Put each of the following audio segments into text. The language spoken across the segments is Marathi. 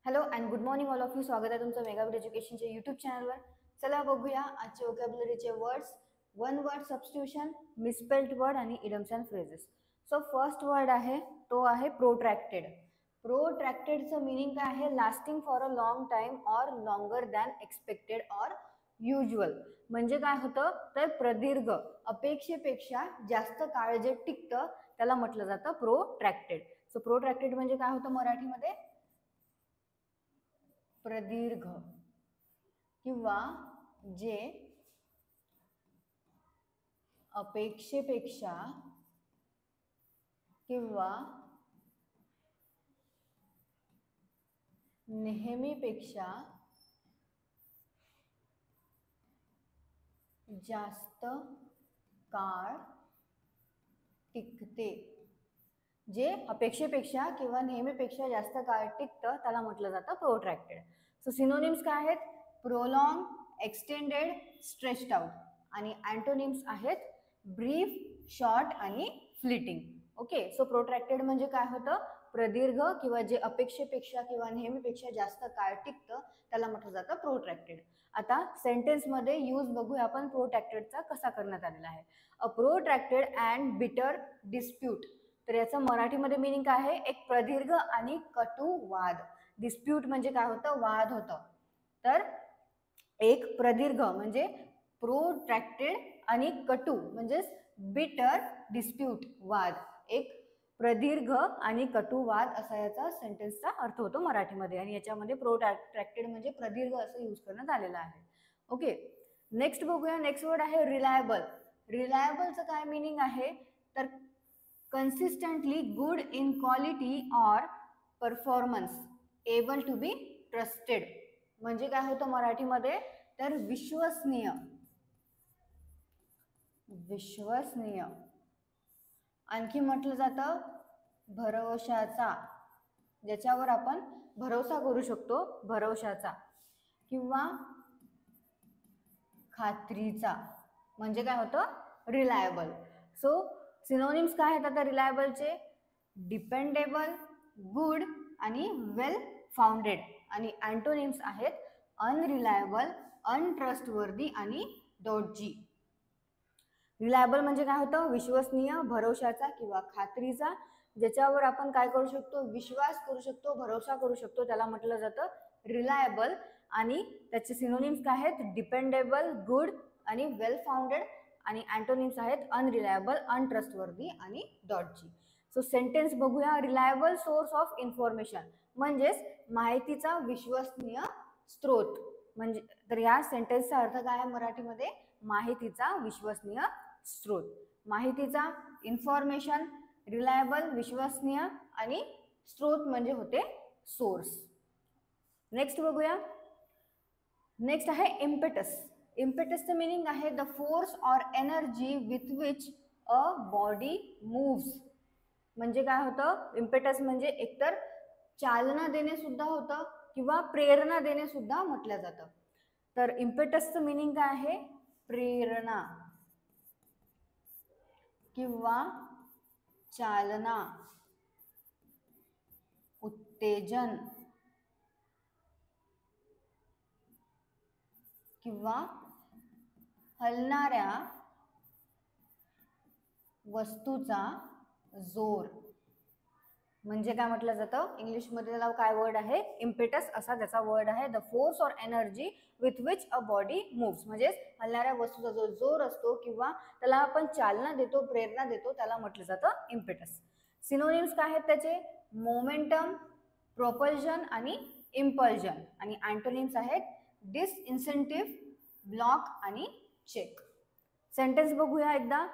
Hello and good morning all of you. स्वागत आहे तुमचं मेगाबिट एज्युकेशनच्या यूट्यूब चॅनलवर. चला बघूया आजचे वोकॅब्युलरीचे words. One word substitution, misspelled word आणि idioms and phrases. So first word आहे तो आहे प्रोट्रॅक्टेड. प्रोट्रॅक्टेडचं मिनिंग काय आहे? Lasting for a long time or longer than expected or usual. म्हणजे काय होतं तर प्रदीर्घ, अपेक्षेपेक्षा जास्त काळ जे टिकतं त्याला म्हटलं जातं प्रोट्रॅक्टेड. सो प्रोट्रॅक्टेड म्हणजे काय होतं मराठीमध्ये? प्रदीर्घ किंवा जे अपेक्षेपेक्षा किंवा नेहमीपेक्षा जास्त काळ टिकते. जे अपेक्षेपेक्षा किंवा नेहमीपेक्षा जास्त काळ टिकतं त्याला म्हटलं जातं प्रोट्रॅक्टेड. सो सिनोनिम्स काय आहेत? Prolong, extended, stretched out. आणि अँटोनिम्स आहेत ब्रीफ, शॉर्ट आणि फ्लिटिंग. ओके, सो प्रोट्रॅक्टेड म्हणजे काय होतं? प्रदीर्घ किंवा जे अपेक्षेपेक्षा किंवा नेहमीपेक्षा जास्त काळ टिकतं त्याला म्हटलं जातं प्रोट्रॅक्टेड. आता सेंटेन्समध्ये यूज बघूया आपण प्रोट्रॅक्टेडचा कसा करण्यात आलेला आहे. अ प्रोट्रॅक्टेड अँड बिटर डिस्प्यूट. तर याचं मराठीमध्ये मिनिंग काय आहे? एक प्रदीर्घ आणि कटू वाद. डिस्प्यूट म्हणजे काय होतं? वाद होतं. तर एक प्रदीर्घ म्हणजे प्रोट्रॅक्टेड आणि कटू म्हणजे बिटर डिस्प्यूट, वाद. एक प्रदीर्घ आणि कटू वाद असा याचा सेंटेन्सचा अर्थ होतो मराठीमध्ये. आणि याच्यामध्ये प्रोट्रॅक्टेड म्हणजे प्रदीर्घ असं यूज करण्यात आलेलं आहे. ओके, नेक्स्ट बघूया. नेक्स्ट वर्ड आहे रिलायबल. रिलायबलचं काय मिनिंग आहे? तर consistently good in quality or performance, able to be trusted. म्हणजे काय होतं मराठीमध्ये? तर विश्वसनीय. विश्वसनीय. आणखी म्हटलं जातं भरवशाचा, ज्याच्यावर आपण भरोसा करू शकतो, भरवशाचा किंवा खात्रीचा म्हणजे काय होतं? रिलायबल. सो सिनोनिम्स काय आहेत आता रिलायबलचे? डिपेंडेबल, गुड आणि वेल फाउंडेड. आणि अँटोनिम्स आहेत अनरिलायबल, अनट्रस्टवर्दी आणि डॉडजी. रिलायबल म्हणजे काय होतं? विश्वसनीय, भरोशाचा किंवा खात्रीचा, ज्याच्यावर आपण काय करू शकतो? विश्वास करू शकतो, भरोसा करू शकतो, त्याला म्हटलं जातं रिलायबल. आणि त्याचे सिनोनिम्स काय आहेत? डिपेंडेबल, गुड आणि वेल फाउंडेड. आणि अँटोनिम्स आहेत अनरिलायबल, अनट्रस्टवर्दी आणि डॉटजी. सो सेंटेन्स बघूया. रिलायबल सोर्स ऑफ इन्फॉर्मेशन म्हणजेच माहितीचा विश्वसनीय स्रोत. म्हणजे तर या सेंटेन्सचा अर्थ काय आहे मराठीमध्ये? माहितीचा विश्वसनीय स्रोत. माहितीचा इन्फॉर्मेशन, रिलायबल विश्वसनीय आणि स्रोत म्हणजे होते सोर्स. नेक्स्ट बघूया. नेक्स्ट आहे इम्पेटस. इम्पेटसचं मिनिंग आहे the force or energy with which a body moves. म्हणजे काय होतं? इम्पेटस म्हणजे एकतर चालना देणे सुद्धा होतं किंवा प्रेरणा देणे सुद्धा म्हटलं जातं. तर इम्पेटसचं मिनिंग काय आहे? प्रेरणा किंवा चालना, उत्तेजन किंवा हलणाऱ्या वस्तूचा जोर. म्हणजे काय म्हटलं जातं? इंग्लिशमध्ये त्याला काय वर्ड आहे? इम्पेटस असा त्याचा वर्ड आहे. The force or energy with which a body moves म्हणजे हलणाऱ्या वस्तूचा जो जोर असतो किंवा त्याला आपण चालना देतो, प्रेरणा देतो, त्याला म्हटलं जातं इम्पेटस. सिनोनिम्स काय आहेत त्याचे? मोमेंटम, प्रोपल्जन आणि इम्पल्जन. आणि अँटोनिम्स आहेत डिसइन्सेंटिव्ह, ब्लॉक आणि चेक. सेंटेन्स बघूया एकदा.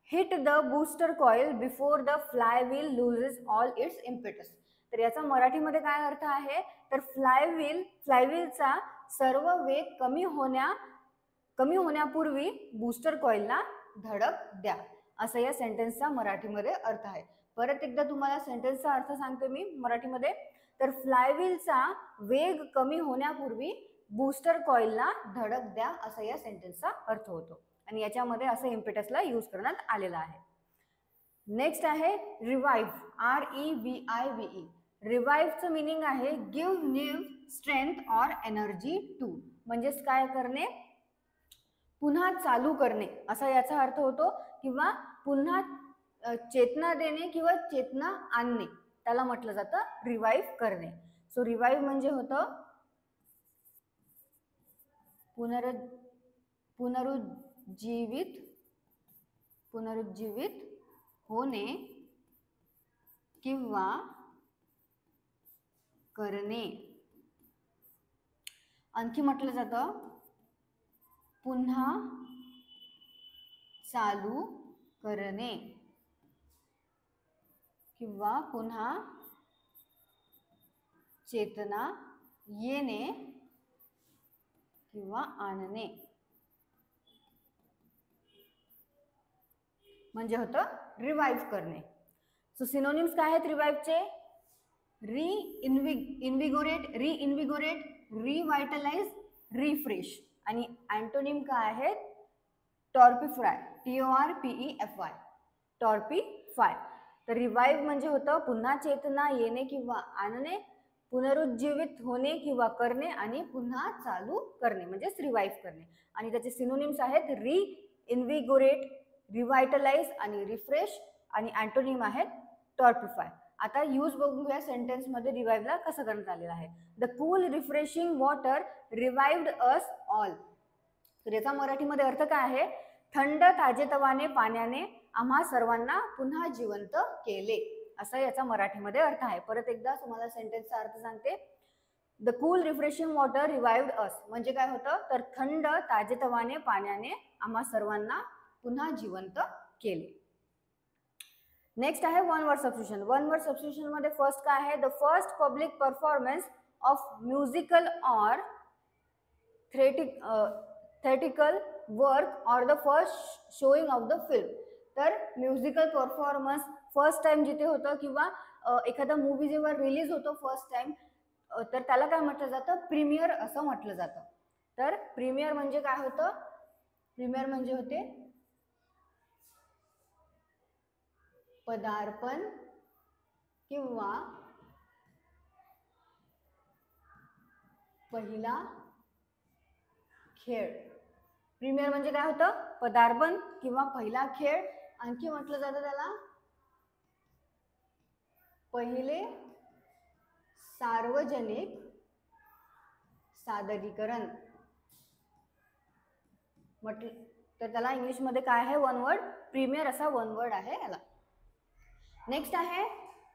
Hit the booster coil before the flywheel loses all it's impetus. तर याचा मराठीमध्ये काय अर्थ आहे? तर फ्लायव्हीलचा सर्व वेग कमी होण्यापूर्वी बूस्टर कॉइलला धडक द्या, असं या सेंटेन्सचा मराठीमध्ये अर्थ आहे. परत एकदा तुम्हाला सेंटेन्सचा अर्थ सांगते मी मराठीमध्ये. तर फ्लायव्हीलचा वेग कमी होण्यापूर्वी बूस्टर कॉइलला धडक द्या, असा या सेंटेन्सचा अर्थ होतो. आणि याच्यामध्ये असं इम्पेटसला यूज करण्यात आलेला आहे. नेक्स्ट आहे रिवाइव्ह, REVIVE. रिवाइव्हचं मिनिंग आहे give new strength or energy to, म्हणजेच काय करणे, पुन्हा चालू करणे असा याचा अर्थ होतो, किंवा पुन्हा चेतना देणे किंवा चेतना आणणे, त्याला म्हटलं जातं रिवाइव्ह करणे. सो रिवाइव्ह म्हणजे होतं पुनरुज्जीवित होणे किंवा करणे. आणखी म्हटलं जातं पुन्हा चालू करणे किंवा पुन्हा चेतना येणे किंवा आणणे, म्हणजे होतं रिवाइव्ह करणे. सो सिनोनिम्स काय आहेत रिवाइव्हचे? इन्व्हिगोरेट, रिव्हायटलाइज, रिफ्रेश. आणि अँटोनिम काय आहेत? टॉर्पिफाय, TORPEFY, टॉर्पिफाय. तर रिवाइव्ह म्हणजे होतं पुन्हा चेतना येणे किंवा आणणे, पुनरुज्जीवित होणे किंवा करणे, आणि पुन्हा चालू करणे म्हणजेच रिवाइव्ह करणे. आणि त्याचे सिनोनिम्स आहेत इन्व्हिगोरेट, रिव्हायटलाइज आणि रिफ्रेश, आणि अँटोनिम आहेत टॉर्पिफाय. आता यूज बघूया सेंटेन्स मध्ये रिवाइव्हला कसं करण्यात आलेलं आहे. The cool refreshing water revived us all. तर याचा मराठीमध्ये अर्थ काय आहे? थंड ताजेतवाने पाण्याने आम्हा सर्वांना पुन्हा जिवंत केले, असा याचा मराठीमध्ये अर्थ आहे. परत एकदा तुम्हाला सेंटेन्सचा अर्थ सांगते. The cool refreshing water revived us म्हणजे काय होतं? तर थंड ताजेतवाने पाण्याने आम्हा सर्वांना पुन्हा जिवंत केले. नेक्स्ट आहे one word substitution. One word substitution मध्ये फर्स्ट काय आहे? The first public performance of musical or theatrical work or the first showing of the film. तर म्युझिकल परफॉर्मन्स फर्स्ट टाइम जिथे होतं, किंवा एखादा मूवी जेव्हा रिलीज होतो फर्स्ट टाइम, तर त्याला काय म्हटलं जातं? प्रीमियर असं म्हटलं जातं. तर प्रीमियर म्हणजे काय होतं? प्रीमियर म्हणजे होते पदार्पण किंवा पहिला खेळ. प्रीमियर म्हणजे काय होतं? पदार्पण किंवा पहिला खेळ. आणखी म्हटलं जातं त्याला पहिले सार्वजनिक सादरीकरण म्हटलं तर त्याला इंग्लिश मध्ये काय आहे? वन वर्ड प्रीमियर असा वन वर्ड आहे याला. नेक्स्ट आहे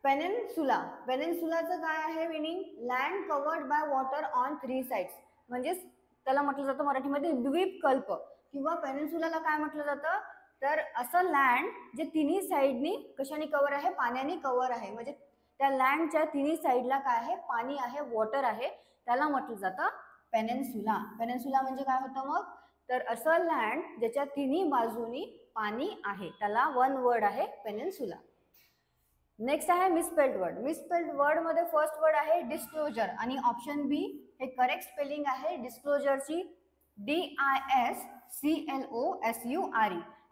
पेनिन्सुला. पेनिन्सुलाचं काय आहे meaning? Land covered by water on 3 sides, म्हणजेच त्याला म्हटलं जातं मराठीमध्ये द्वीपकल्प. किंवा पेनिन्सुलाला काय म्हटलं जातं? तर असं लँड जे तिन्ही साइडनी कशाने कव्हर आहे? पाण्याने कव्हर आहे. म्हणजे त्या लँडच्या तिन्ही साइडला काय आहे? पाणी आहे, वॉटर आहे, त्याला म्हटलं जातं पेनिन्सुला. पेनिन्सुला म्हणजे काय होतं मग? तर असं लँड ज्याच्या तिन्ही बाजूनी पाणी आहे, त्याला वन वर्ड आहे पेनिन्सुला. नेक्स्ट आहे मिसस्पेल्ड वर्ड. मिसस्पेल्ड वर्ड मध्ये फर्स्ट वर्ड आहे डिस्क्लोजर, आणि ऑप्शन बी हे करेक्ट स्पेलिंग आहे डिस्क्लोजरची DISCLOSURE.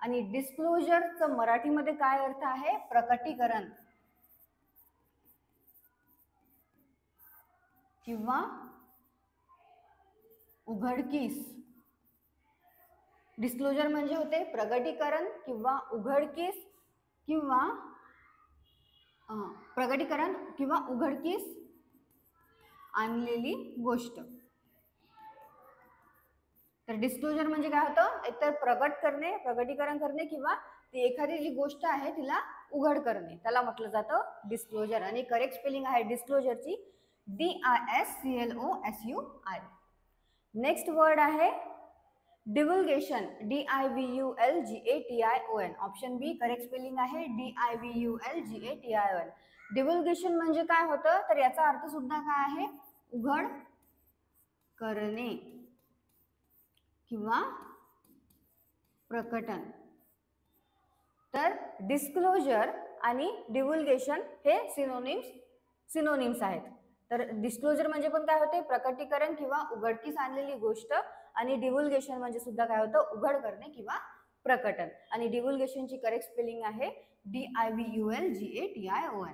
आणि डिस्क्लोजरचं मराठीमध्ये काय अर्थ आहे? प्रकटीकरण किंवा उघडकीस. डिस्क्लोजर म्हणजे होते प्रकटीकरण किंवा उघडकीस, किंवा प्रकटीकरण किंवा उघडकीस आणलेली गोष्ट. तर डिस्क्लोजर म्हणजे काय होतं? एकतर प्रकट करणे, प्रकटीकरण करणे, किंवा ती एखादी जी गोष्ट आहे तिला उघड करणे, त्याला म्हटलं जातं डिस्क्लोजर. आणि करेक्ट स्पेलिंग आहे डिस्क्लोजरची DISCLOSURE. नेक्स्ट वर्ड आहे डिव्हल्गेशन, DIVULGATION. ऑप्शन बी करेक्ट स्पेलिंग आहे DIVULGATION. डिव्हल्गेशन म्हणजे काय होतं? तर याचा अर्थ सुद्धा काय आहे? उघड करणे किंवा प्रकटन. तर डिस्क्लोजर आणि डिव्हल्गेशन हे सिनोनिम्स आहेत. तर डिस्क्लोजर म्हणजे पण काय होते? प्रकटीकरण किंवा उघडकीस आणलेली गोष्ट. आणि डिव्हल्गेशन म्हणजे सुद्धा काय होतं? उघड करणे किंवा प्रकटन. आणि डिव्हल्गेशनची करेक्ट स्पेलिंग आहे DIVULGATION.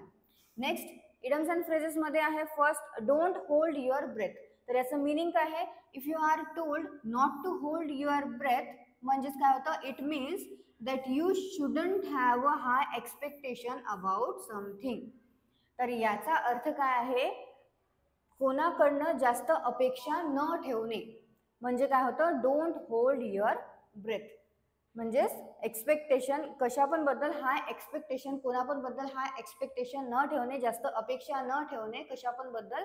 Next idioms and phrases मध्ये आहे first don't hold your breath. तर याचं मिनिंग काय आहे, if you are told not to hold your breath म्हणजेच काय होतं, it means that you shouldn't have a high expectation about something. तर याचा अर्थ काय आहे, कोणाकडनं जास्त अपेक्षा न ठेवणे. म्हणजे काय होतं, डोंट होल्ड युअर ब्रेथ म्हणजेच एक्सपेक्टेशन कशा पण बद्दल हाय एक्सपेक्टेशन, कोणा पण बद्दल हाय एक्सपेक्टेशन न ठेवणे, जास्त अपेक्षा न ठेवणे कशा पण बद्दल,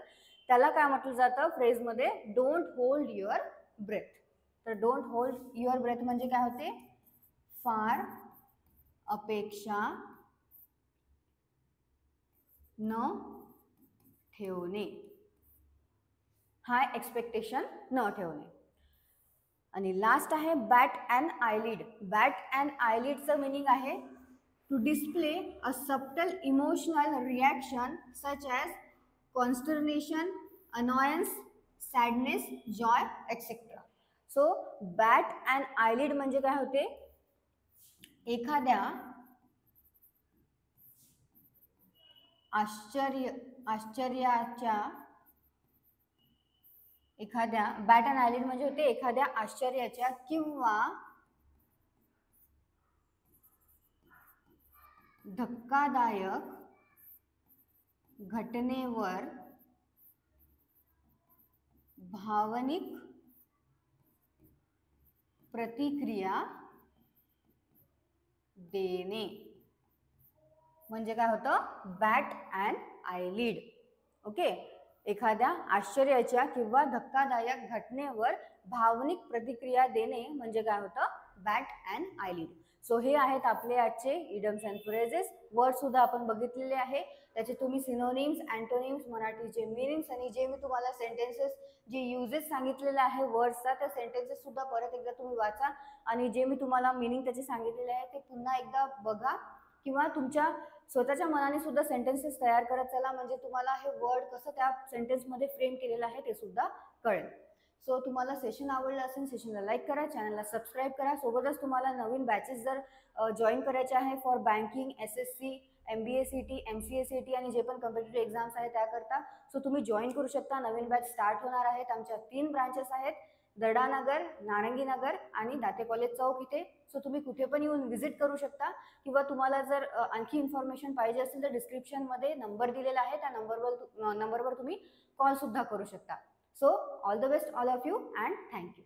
त्याला काय म्हटलं जातं फ्रेजमध्ये, डोंट होल्ड युअर ब्रेथ. तर डोंट होल्ड युअर ब्रेथ म्हणजे काय होते, फार अपेक्षा न ठेवणे, हाय एक्सपेक्टेशन न ठेवणे. आणि लास्ट आहे bat and eyelid. Bat and आयलिडचं मिनिंग आहे to display a subtle emotional reaction such as consternation, annoyance, sadness, joy etcetera. So bat and eyelid म्हणजे काय होते, एखाद्या आश्चर्याच्या एखाद्या बॅट अँड आयलिड म्हणजे होते एखाद्या आश्चर्याच्या किंवा धक्कादायक घटनेवर भावनिक प्रतिक्रिया देणे म्हणजे काय होतं, बॅट अँड आयलिड. ओके, एखाद्या आश्चर्याच्या किंवा धक्कादायक घटनेवर भावनिक प्रतिक्रिया देणे म्हणजे काय होतं, बॅट अँड आयलिड. सो हे आहेत आपले आजचे इडम्स अँड फ्रेजेस. वर्ड सुद्धा आपण बघितलेले आहे, त्याचे तुम्ही सिनोनिम्स, अँटोनिम्स, मराठीचे मिनिंग्स आणि जे मी तुम्हाला सेंटेन्सेस जे युजेस सांगितलेले आहे वर्ड्सचा, त्या सेंटेन्सेस सुद्धा परत एकदा तुम्ही वाचा आणि जे मी तुम्हाला मिनिंग त्याचे सांगितलेले आहे ते पुन्हा एकदा बघा किंवा तुमच्या स्वतःच्या मनाने सुद्धा सेंटेन्सेस तयार करत चला, म्हणजे तुम्हाला हे वर्ड कसं त्या सेंटेन्समध्ये फ्रेम केलेलं आहे ते सुद्धा कळेल. सो तुम्हाला सेशन आवडलं असेल, सेशनला लाईक करा, चॅनलला सबस्क्राईब करा. सोबतच तुम्हाला नवीन बॅचेस जर जॉईन करायचे आहे for banking, SSC, MBA CT, MCA CT आणि जे पण कॉम्पिटिटिव्ह एक्झाम्स आहेत त्याकरता, सो तुम्ही जॉईन करू शकता. नवीन बॅच स्टार्ट होणार आहेत. आमच्या 3 ब्रांचेस आहेत, दर्डानगर, नारंगीनगर आणि दाते कॉलेज चौक इथे. सो तुम्ही कुठे पण येऊन व्हिजिट करू शकता किंवा तुम्हाला जर आणखी इन्फॉर्मेशन पाहिजे असेल तर डिस्क्रिप्शनमध्ये नंबर दिलेला आहे, त्या नंबरवर तुम्ही कॉल सुद्धा करू शकता. So all the best all of you and thank you.